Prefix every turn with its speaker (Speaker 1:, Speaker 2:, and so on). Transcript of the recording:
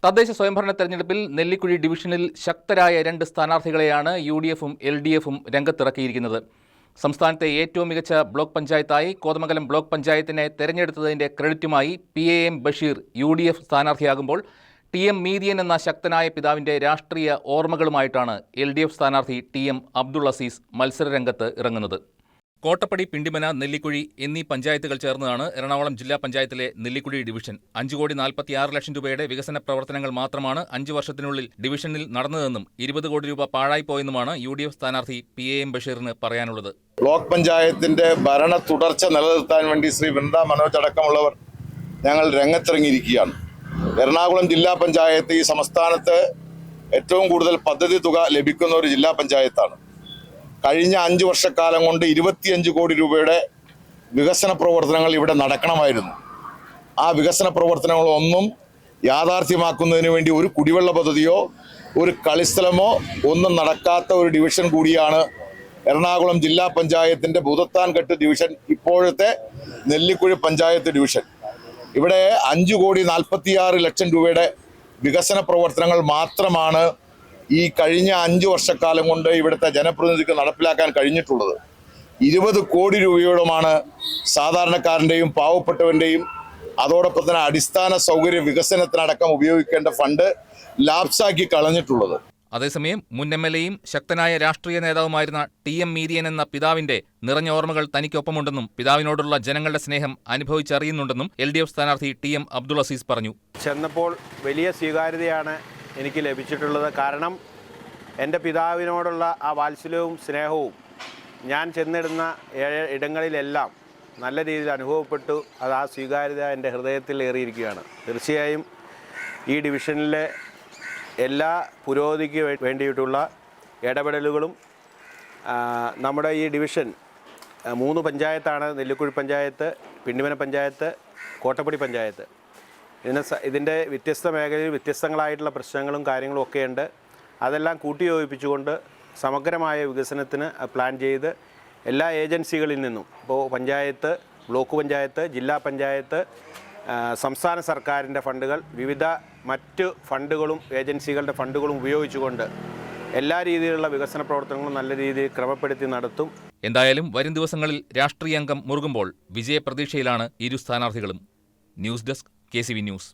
Speaker 1: തദ്ദേശ സ്വയംഭരണ തെരഞ്ഞെടുപ്പിൽ നെല്ലിക്കുഴി ഡിവിഷനിൽ ശക്തരായ 2 സ്ഥാനാർത്ഥികളെയാണ് UDFും LDFും രംഗത്തിറക്കിയിരിക്കുന്നത്. സംസ്ഥാനത്തെ ഏറ്റവും മികച്ച ബ്ലോക്ക് പഞ്ചായത്തായി കോതമംഗലം ബ്ലോക്ക് പഞ്ചായത്തിനെ തെരഞ്ഞെടുത്തതിന്റെ ക്രെഡിറ്റുമായി PAM Basheer UDF സ്ഥാനാർത്ഥിയാകുമ്പോൾ TM Meethiyan എന്ന ശക്തനായ പിതാവിന്റെ രാഷ്ട്രീയ ഓർമ്മകളുമായിട്ടാണ് LDF സ്ഥാനാർത്ഥി TM അബ്ദുൾ അസീസ് മത്സരരംഗത്ത് ഇറങ്ങുന്നത്. കോട്ടപ്പടി, പിണ്ടിമന, നെല്ലിക്കുഴി എന്നീ പഞ്ചായത്തുകൾ ചേർന്നതാണ് എറണാകുളം ജില്ലാ പഞ്ചായത്തിലെ നെല്ലിക്കുഴി ഡിവിഷൻ. 5,46 ലക്ഷം രൂപയുടെ വികസന പ്രവർത്തനങ്ങൾ മാത്രമാണ് 5 വർഷത്തിനുള്ളിൽ ഡിവിഷനിൽ നടന്നതെന്നും 20 കോടി രൂപ പാഴായിപ്പോയെന്നുമാണ് UDF സ്ഥാനാർത്ഥി PAM ബഷീറിന് പറയാനുള്ളത്.
Speaker 2: ബ്ലോക്ക് പഞ്ചായത്തിന്റെ ഭരണ തുടർച്ച നിലനിർത്താൻ വേണ്ടി ശ്രീ വൃന്ദ മനോജ് അടക്കമുള്ളവർ ഞങ്ങൾ രംഗത്തിറങ്ങിയിരിക്കുകയാണ്. എറണാകുളം ജില്ലാ പഞ്ചായത്ത് ഈ സംസ്ഥാനത്ത് ഏറ്റവും കൂടുതൽ പദ്ധതി തുക ലഭിക്കുന്ന ഒരു ജില്ലാ പഞ്ചായത്താണ്. കഴിഞ്ഞ 5 വർഷക്കാലം കൊണ്ട് 25 കോടി രൂപയുടെ വികസന പ്രവർത്തനങ്ങൾ ഇവിടെ നടക്കണമായിരുന്നു. ആ വികസന പ്രവർത്തനങ്ങളൊന്നും യാഥാർത്ഥ്യമാക്കുന്നതിന് വേണ്ടി ഒരു കുടിവെള്ള പദ്ധതിയോ ഒരു കളിസ്ഥലമോ ഒന്നും നടക്കാത്ത ഒരു ഡിവിഷൻ കൂടിയാണ് എറണാകുളം ജില്ലാ പഞ്ചായത്തിൻ്റെ ഭൂതത്താൻകെട്ട് ഡിവിഷൻ, ഇപ്പോഴത്തെ നെല്ലിക്കുഴി പഞ്ചായത്ത് ഡിവിഷൻ. ഇവിടെ 5,46 ലക്ഷം രൂപയുടെ വികസന പ്രവർത്തനങ്ങൾ മാത്രമാണ് ഈ കഴിഞ്ഞ 5 വർഷക്കാലം കൊണ്ട് ഇവിടുത്തെ ജനപ്രതിനിധിക്ക് നടപ്പിലാക്കാൻ കഴിഞ്ഞിട്ടുള്ളത്. 20 കോടി രൂപയോളമാണ് സാധാരണക്കാരൻ്റെയും പാവപ്പെട്ടവൻ്റെയും അതോടൊപ്പം തന്നെ അടിസ്ഥാന സൗകര്യ വികസനത്തിനടക്കം ഉപയോഗിക്കേണ്ട ഫണ്ട് ലാപ്സാക്കി കളഞ്ഞിട്ടുള്ളത്.
Speaker 1: അതേസമയം മുൻ MLAയും ശക്തനായ രാഷ്ട്രീയ നേതാവുമായിരുന്ന TM മീതിയൻ എന്ന പിതാവിന്റെ നിറഞ്ഞ ഓർമ്മകൾ തനിക്കൊപ്പമുണ്ടെന്നും പിതാവിനോടുള്ള ജനങ്ങളുടെ സ്നേഹം അനുഭവിച്ചറിയുന്നുണ്ടെന്നും LDF സ്ഥാനാർത്ഥി TM അബ്ദുൾ അസീസ് പറഞ്ഞു.
Speaker 3: ചെന്നപ്പോൾ വലിയ സ്വീകാര്യതയാണ് എനിക്ക് ലഭിച്ചിട്ടുള്ളത്. കാരണം എൻ്റെ പിതാവിനോടുള്ള ആ വാത്സല്യവും സ്നേഹവും ഞാൻ ചെന്നിടുന്ന ഇടങ്ങളിലെല്ലാം നല്ല രീതിയിൽ അനുഭവപ്പെട്ടു. അത് ആ സ്വീകാര്യത എൻ്റെ ഹൃദയത്തിൽ ഏറിയിരിക്കുകയാണ്. തീർച്ചയായും ഈ ഡിവിഷനിലെ എല്ലാ പുരോഗതിക്ക് വേണ്ടിയിട്ടുള്ള ഇടപെടലുകളും നമ്മുടെ ഈ ഡിവിഷൻ 3 പഞ്ചായത്താണ്: നെല്ലിക്കുഴി പഞ്ചായത്ത്, പിണ്ടിമന പഞ്ചായത്ത്, കോട്ടപ്പടി പഞ്ചായത്ത്. ഇതിൻ്റെ വ്യത്യസ്ത മേഖലയിൽ വ്യത്യസ്തങ്ങളായിട്ടുള്ള പ്രശ്നങ്ങളും കാര്യങ്ങളും ഒക്കെയുണ്ട്. അതെല്ലാം കൂട്ടിയോജിപ്പിച്ചുകൊണ്ട് സമഗ്രമായ വികസനത്തിന് പ്ലാൻ ചെയ്ത് എല്ലാ ഏജൻസികളിൽ നിന്നും, ഇപ്പോൾ പഞ്ചായത്ത്, ബ്ലോക്ക് പഞ്ചായത്ത്, ജില്ലാ പഞ്ചായത്ത്, സംസ്ഥാന സർക്കാരിൻ്റെ ഫണ്ടുകൾ, വിവിധ മറ്റ് ഫണ്ടുകളും ഏജൻസികളുടെ ഫണ്ടുകളും ഉപയോഗിച്ചുകൊണ്ട് എല്ലാ രീതിയിലുള്ള വികസന പ്രവർത്തനങ്ങളും നല്ല രീതിയിൽ ക്രമപ്പെടുത്തി നടത്തും.
Speaker 1: എന്തായാലും വരും ദിവസങ്ങളിൽ രാഷ്ട്രീയ അംഗം മുറുകുമ്പോൾ വിജയപ്രതീക്ഷയിലാണ് ഇരു സ്ഥാനാർത്ഥികളും. News desk KCV news.